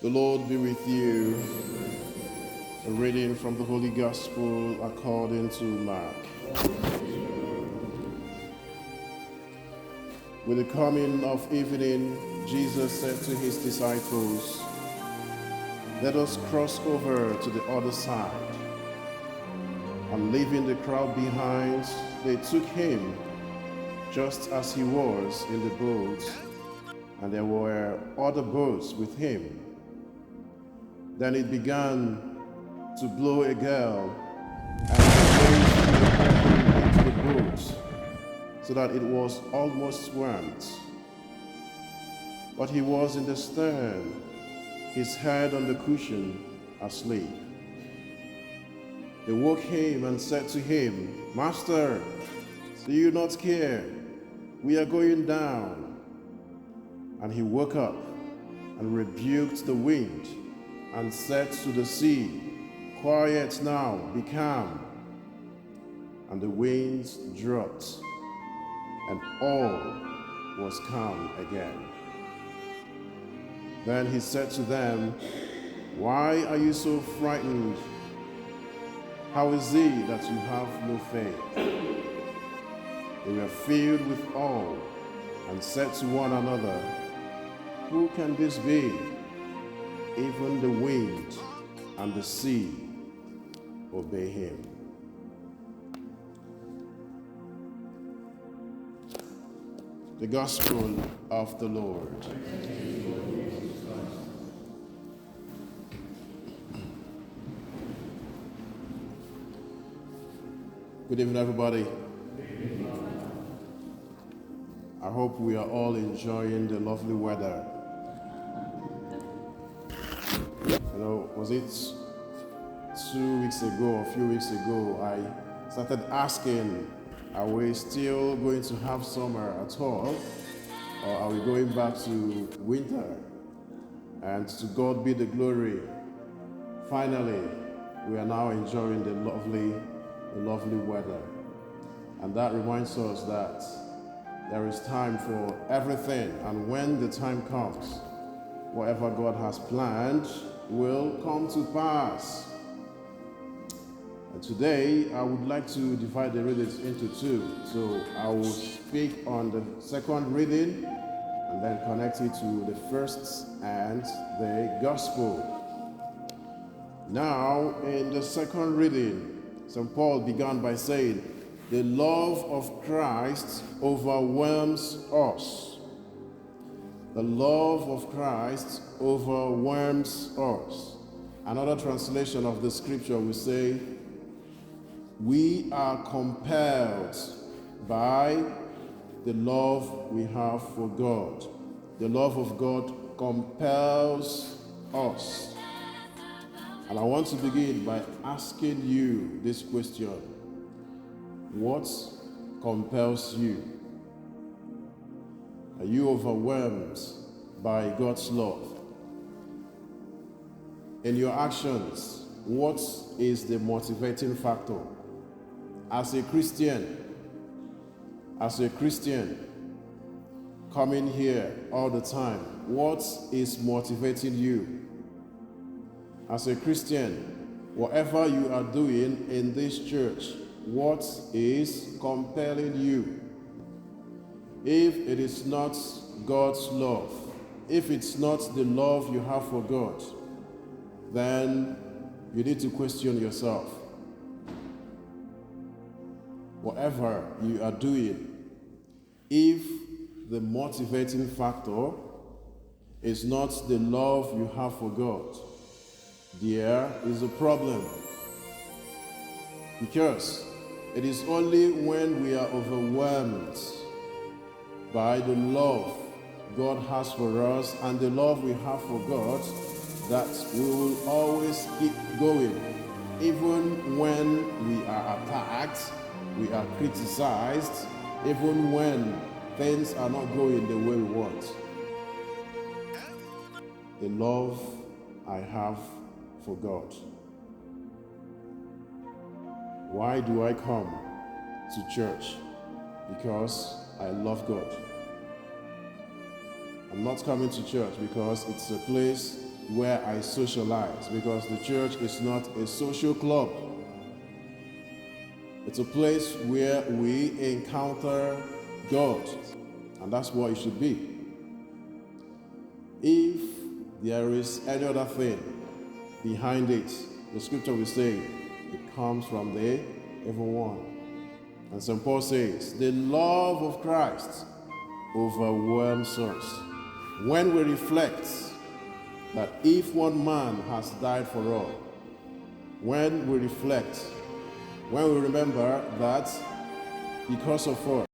The Lord be with you. A reading from the Holy Gospel according to Mark. With the coming of evening, Jesus said to his disciples, "Let us cross over to the other side." And leaving the crowd behind, they took him just as he was in the boat, and there were other boats with him. Then it began to blow a gale, and the waves came into the boat, so that it was almost swamped. But he was in the stern, his head on the cushion, asleep. They woke him and said to him, "Master, do you not care? We are going down." And he woke up and rebuked the wind and said to the sea, "Quiet now, be calm." And the winds dropped, and all was calm again. Then he said to them, "Why are you so frightened? How is it that you have no faith?" They were filled with awe and said to one another, "Who can this be? Even the wind and the sea obey him." The Gospel of the Lord. Good evening, everybody. I hope we are all enjoying the lovely weather. Was it 2 weeks ago or a few weeks ago, I started asking, are we still going to have summer at all? Or are we going back to winter? And to God be the glory. Finally, we are now enjoying the lovely weather. And that reminds us that there is time for everything. And when the time comes, whatever God has planned will come to pass. And today, I would like to divide the readings into two. So I will speak on the second reading and then connect it to the first and the gospel. Now, in the second reading, St. Paul began by saying, "The love of Christ overwhelms us." The love of Christ overwhelms us. Another translation of the scripture will say, "We are compelled by the love we have for God." The love of God compels us. And I want to begin by asking you this question. What compels you? Are you overwhelmed by God's love? In your actions, what is the motivating factor? As a Christian, coming here all the time, what is motivating you? As a Christian, whatever you are doing in this church, what is compelling you? If it is not God's love, if it's not the love you have for God, then you need to question yourself. Whatever you are doing, if the motivating factor is not the love you have for God, there is a problem. Because it is only when we are overwhelmed by the love God has for us and the love we have for God that we will always keep going. Even when we are attacked, we are criticized, even when things are not going the way we want. The love I have for God. Why do I come to church? Because I love God. I'm not coming to church because it's a place where I socialize, because the church is not a social club. It's a place where we encounter God, and that's what it should be. If there is any other thing behind it, the scripture will say it comes from the evil one. And St. Paul says, the love of Christ overwhelms us. When we reflect that if one man has died for all, when we reflect, when we remember that because of us,